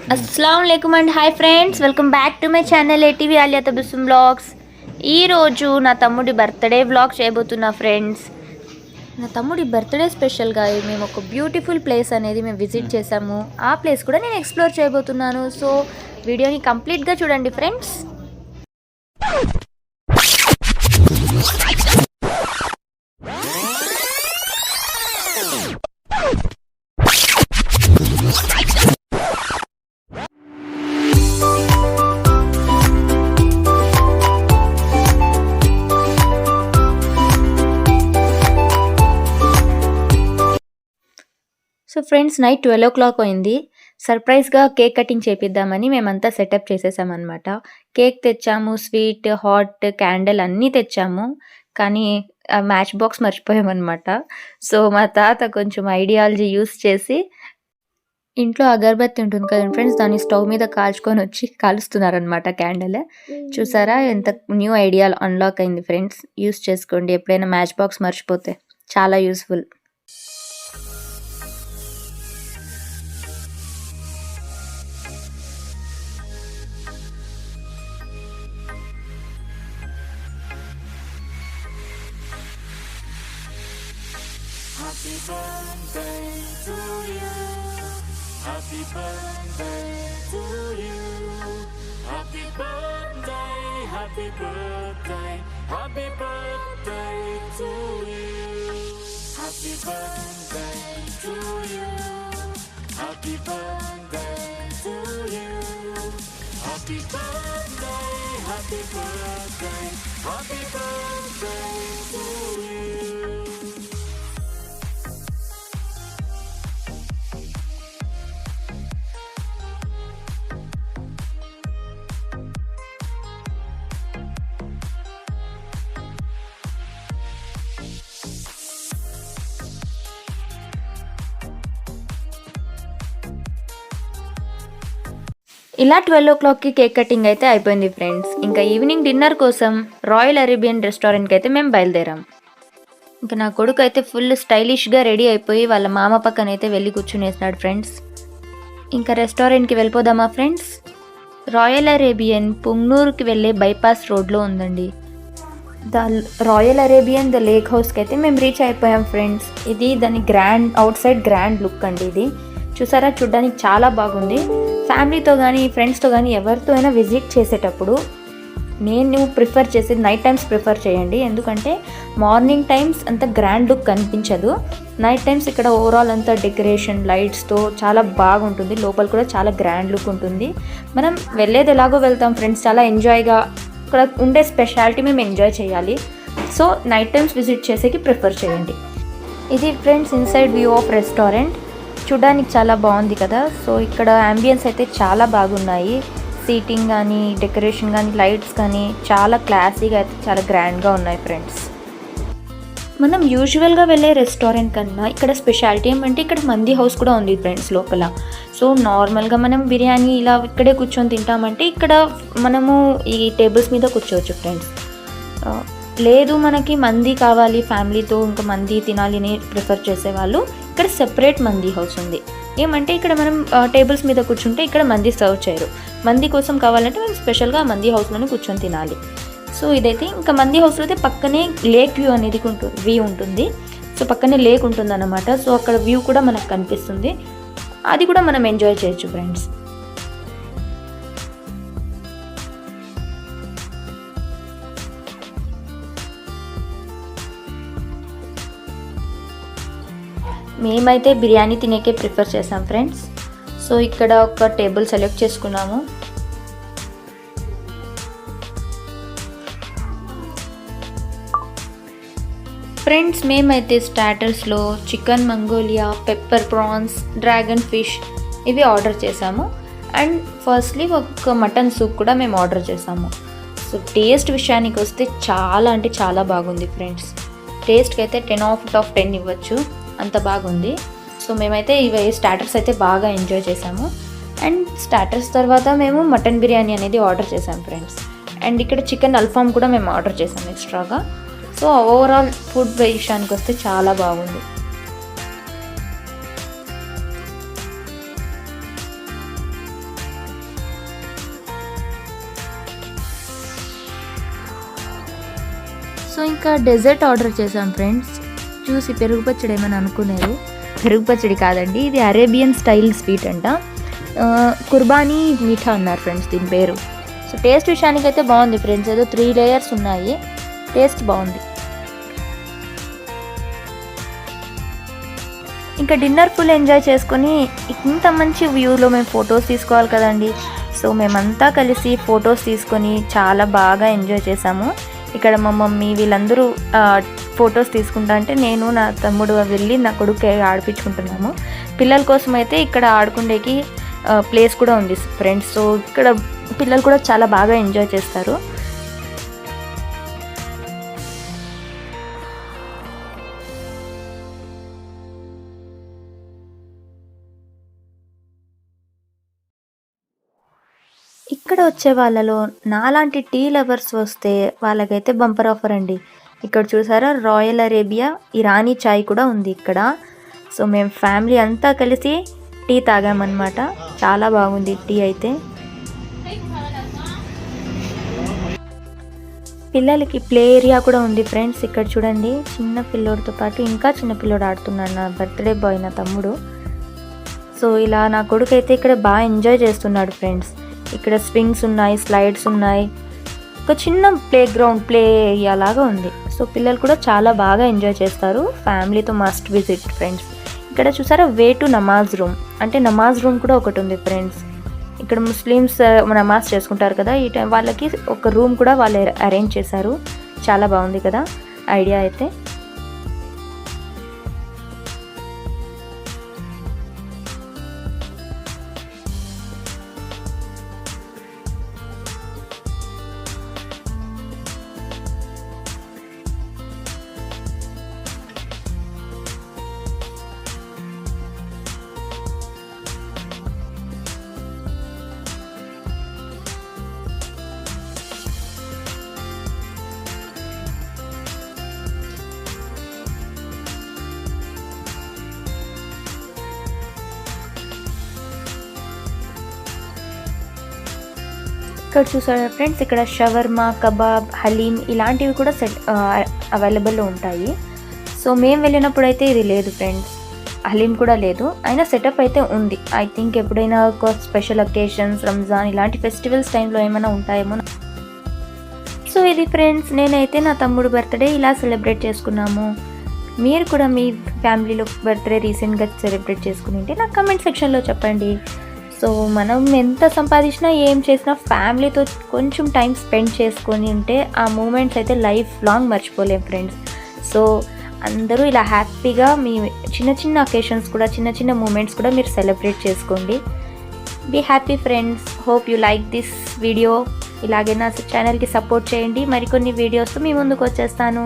अस्सलाम वालेकुम and hi friends, welcome back to my channel ATV Alia Tabassum vlogs. ఈరోజు నా తమ్ముడి బర్త్డే వ్లాగ్ చేయబోతున్నా ఫ్రెండ్స్. నా తమ్ముడి బర్త్డే స్పెషల్గా మేము ఒక బ్యూటిఫుల్ ప్లేస్ అనేది మేము విజిట్ చేసాము. ఆ ప్లేస్ కూడా నేను ఎక్స్ప్లోర్ చేయబోతున్నాను. సో వీడియోని కంప్లీట్గా చూడండి ఫ్రెండ్స్. సో ఫ్రెండ్స్, నైట్ 12 అయింది. సర్ప్రైజ్గా కేక్ కటింగ్ చేపిద్దామని మేమంతా సెటప్ చేసేసామన్నమాట. కేక్ తెచ్చాము, స్వీట్, హాట్, క్యాండిల్ అన్నీ తెచ్చాము. కానీ మ్యాచ్ బాక్స్ మర్చిపోయామన్నమాట. సో మా తాత కొంచెం ఐడియాలజీ యూస్ చేసి ఇంట్లో అగరబత్తి ఉంటుంది కదా ఫ్రెండ్స్, దాన్ని స్టవ్ మీద కాల్చుకొని వచ్చి కాలుస్తున్నారనమాట క్యాండిల్. చూసారా ఎంత న్యూ ఐడియా అన్లాక్ అయింది ఫ్రెండ్స్. యూస్ చేసుకోండి ఎప్పుడైనా మ్యాచ్ బాక్స్ మర్చిపోతే, చాలా useful. Happy birthday to you. Happy birthday to you. Happy birthday, happy birthday, happy birthday to you. Happy birthday to you. Happy birthday to you. Happy birthday, happy birthday, happy birthday to you. ఇలా 12 cake cutting అయితే అయిపోయింది friends. ఇంకా evening dinner కోసం royal Arabian రెస్టారెంట్కి అయితే మేము బయలుదేరాం. ఇంకా నా కొడుకు అయితే ఫుల్ స్టైలిష్గా రెడీ అయిపోయి వాళ్ళ మామ పక్కన అయితే వెళ్ళి కూర్చునేసినాడు ఫ్రెండ్స్. ఇంకా రెస్టారెంట్కి వెళ్ళిపోదామా ఫ్రెండ్స్. రాయల్ అరేబియన్ పుంగ్నూరుకి వెళ్ళే బైపాస్ రోడ్లో ఉందండి. రాయల్ అరేబియన్ ద లేక్ హౌస్కి అయితే మేము రీచ్ అయిపోయాం ఫ్రెండ్స్. ఇది దాని అవుట్ సైడ్ గ్రాండ్ లుక్ అండి. ఇది చూసారా, చూడ్డానికి చాలా బాగుంది. ఫ్యామిలీతో కానీ ఫ్రెండ్స్తో కానీ ఎవరితో అయినా విజిట్ చేసేటప్పుడు నేను ప్రిఫర్ చేసేది నైట్ టైమ్స్ ప్రిఫర్ చేయండి. ఎందుకంటే మార్నింగ్ టైమ్స్ అంత గ్రాండ్ లుక్ కనిపించదు. నైట్ టైమ్స్ ఇక్కడ ఓవరాల్ అంతా డెకరేషన్ లైట్స్తో చాలా బాగుంటుంది. లోపల కూడా చాలా గ్రాండ్ లుక్ ఉంటుంది. మనం వెళ్ళేది ఎలాగో వెళ్తాం ఫ్రెండ్స్, చాలా ఎంజాయ్గా ఇక్కడ ఉండే స్పెషాలిటీ మేము ఎంజాయ్ చేయాలి. సో నైట్ టైమ్స్ విజిట్ చేసేకి ప్రిఫర్ చేయండి. ఇది friends inside view of restaurant. చూడడానికి చాలా బాగుంది కదా. సో ఇక్కడ అంబియన్స్ అయితే చాలా బాగున్నాయి. సీటింగ్ కానీ డెకరేషన్ కానీ లైట్స్ కానీ చాలా క్లాసీగా అయితే చాలా గ్రాండ్గా ఉన్నాయి ఫ్రెండ్స్. మనం యూజువల్గా వెళ్ళే రెస్టారెంట్ కన్నా ఇక్కడ స్పెషాలిటీ ఏమంటే ఇక్కడ మంది హౌస్ కూడా ఉంది ఫ్రెండ్స్ లోపల. సో నార్మల్గా మనం బిర్యానీ ఇలా ఇక్కడే కూర్చొని తింటామంటే ఇక్కడ మనము ఈ టేబుల్స్ మీద కూర్చోవచ్చు ఫ్రెండ్స్. లేదు మనకి మంది కావాలి, ఫ్యామిలీతో ఇంకా మంది తినాలి అని ప్రిఫర్ చేసేవాళ్ళు ఇక్కడ సెపరేట్ మంది హౌస్ ఉంది. ఏమంటే ఇక్కడ మనం టేబుల్స్ మీద కూర్చుంటే ఇక్కడ మంది సర్వ్ చేయరు. మంది కోసం కావాలంటే మనం స్పెషల్గా మంది హౌస్లోనే కూర్చొని తినాలి. సో ఇదైతే ఇంకా మంది హౌస్లో అయితే పక్కనే లేక్ వ్యూ అనేది వ్యూ ఉంటుంది. సో పక్కనే లేక్ ఉంటుంది అన్నమాట. సో అక్కడ వ్యూ కూడా మనకు కనిపిస్తుంది. అది కూడా మనం ఎంజాయ్ చేయొచ్చు ఫ్రెండ్స్. మేమైతే బిర్యానీ తినేకే ప్రిఫర్ చేసాం ఫ్రెండ్స్. సో ఇక్కడ ఒక టేబుల్ సెలెక్ట్ చేసుకున్నాము. ఫ్రెండ్స్ మేమైతే స్టార్టర్స్లో chicken Mongolia, pepper prawns, dragon fish ఇవి ఆర్డర్ చేసాము. అండ్ ఫస్ట్లీ ఒక మటన్ సూప్ కూడా మేము ఆర్డర్ చేసాము. సో టేస్ట్ విషయానికి వస్తే చాలా అంటే చాలా బాగుంది ఫ్రెండ్స్. టేస్ట్కి అయితే 10/10 ఇవ్వచ్చు, అంత బాగుంది. సో మేమైతే ఇవి స్టార్టర్స్ అయితే బాగా ఎంజాయ్ చేసాము. అండ్ స్టార్టర్స్ తర్వాత మేము మటన్ బిర్యానీ అనేది ఆర్డర్ చేసాం ఫ్రెండ్స్. అండ్ ఇక్కడ చికెన్ అల్ఫామ్ కూడా మేము ఆర్డర్ చేసాం ఎక్స్ట్రాగా. సో ఓవరాల్ ఫుడ్ విషయానికి వస్తే చాలా బాగుంది. సో ఇంకా డెజర్ట్ ఆర్డర్ చేసాం ఫ్రెండ్స్. చూసి పెరుగు పచ్చడి ఏమని అనుకున్నారు, పెరుగు పచ్చడి కాదండి, ఇది అరేబియన్ స్టైల్ స్వీట్ అంట. కుర్బానీ మీఠా అన్నారు ఫ్రెండ్స్ దీని పేరు. సో టేస్ట్ విషయానికైతే బాగుంది ఫ్రెండ్స్, ఏదో 3 లేయర్స్ ఉన్నాయి, టేస్ట్ బాగుంది. ఇంకా డిన్నర్ ఫుల్ ఎంజాయ్ చేసుకొని ఇంత మంచి వ్యూలో మేము ఫొటోస్ తీసుకోవాలి కదండి. సో మేమంతా కలిసి ఫొటోస్ తీసుకొని చాలా బాగా ఎంజాయ్ చేసాము. ఇక్కడ మా మమ్మీ వీళ్ళందరూ ఫొటోస్ తీసుకుంటా అంటే నేను నా తమ్ముడు వెళ్ళి నా కొడుకు ఆడిపించుకుంటున్నాము. పిల్లల కోసం అయితే ఇక్కడ ఆడుకునేకి ప్లేస్ కూడా ఉంది ఫ్రెండ్స్. సో ఇక్కడ పిల్లలు కూడా చాలా బాగా ఎంజాయ్ చేస్తారు. ఇక్కడ వచ్చే వాళ్ళలో నాలాంటి టీ లవర్స్ వస్తే వాళ్ళకైతే బంపర్ ఆఫర్ అండి. ఇక్కడ చూసారా రాయల్ అరేబియా ఇరానీ చాయ్ కూడా ఉంది ఇక్కడ. సో మేము ఫ్యామిలీ అంతా కలిసి టీ తాగామన్నమాట. చాలా బాగుంది టీ అయితే. పిల్లలకి ప్లే ఏరియా కూడా ఉంది ఫ్రెండ్స్. ఇక్కడ చూడండి చిన్న పిల్లోడితో పాటు ఇంకా చిన్న పిల్లోడు ఆడుతున్నాడు, నా బర్త్డే బాయ్ నా తమ్ముడు. సో ఇలా నా కొడుకు అయితే ఇక్కడ బాగా ఎంజాయ్ చేస్తున్నాడు ఫ్రెండ్స్. ఇక్కడ స్వింగ్స్ ఉన్నాయి, స్లైడ్స్ ఉన్నాయి, ఒక చిన్న ప్లే గ్రౌండ్ ప్లే ఏరియా లాగా ఉంది. సో పిల్లలు కూడా చాలా బాగా ఎంజాయ్ చేస్తారు, ఫ్యామిలీతో మస్ట్ విజిట్ ఫ్రెండ్స్. ఇక్కడ చూసారా వే టు నమాజ్ రూమ్, అంటే నమాజ్ రూమ్ కూడా ఒకటి ఉంది ఫ్రెండ్స్. ఇక్కడ ముస్లిమ్స్ నమాజ్ చేసుకుంటారు కదా, ఈ టైం వాళ్ళకి ఒక రూమ్ కూడా వాళ్ళు అరేంజ్ చేశారు. చాలా బాగుంది కదా ఐడియా అయితే. ఇక్కడ చూసారా ఫ్రెండ్స్, ఇక్కడ షవర్మా, కబాబ్, హలీం ఇలాంటివి కూడా అవైలబుల్లో ఉంటాయి. సో మేము వెళ్ళినప్పుడు అయితే ఇది లేదు ఫ్రెండ్స్, హలీం కూడా లేదు. అయినా సెటప్ అయితే ఉంది. ఐ థింక్ ఎప్పుడైనా ఒక స్పెషల్ అకేషన్స్, రంజాన్ ఇలాంటి ఫెస్టివల్స్ టైంలో ఏమైనా ఉంటాయేమో. సో ఇది ఫ్రెండ్స్, నేనైతే నా తమ్ముడు బర్త్డే ఇలా సెలబ్రేట్ చేసుకున్నాము. మీరు కూడా మీ ఫ్యామిలీలో బర్త్డే రీసెంట్గా సెలబ్రేట్ చేసుకుని ఉంటే నాకు కమెంట్ సెక్షన్లో చెప్పండి. సో మనం ఎంత సంపాదించినా ఏం చేసినా ఫ్యామిలీతో కొంచెం టైం స్పెండ్ చేసుకొని ఉంటే ఆ మూమెంట్స్ అయితే లైఫ్ లాంగ్ మర్చిపోలేం ఫ్రెండ్స్. సో అందరూ ఇలా హ్యాపీగా మీ చిన్న చిన్న అకేషన్స్ కూడా, చిన్న చిన్న మూమెంట్స్ కూడా మీరు సెలబ్రేట్ చేసుకోండి. Be happy friends. Hope you like this video. ఇలాగే నా ఛానల్కి సపోర్ట్ చేయండి. మరికొన్ని వీడియోస్తో మీ ముందుకు వచ్చేస్తాను.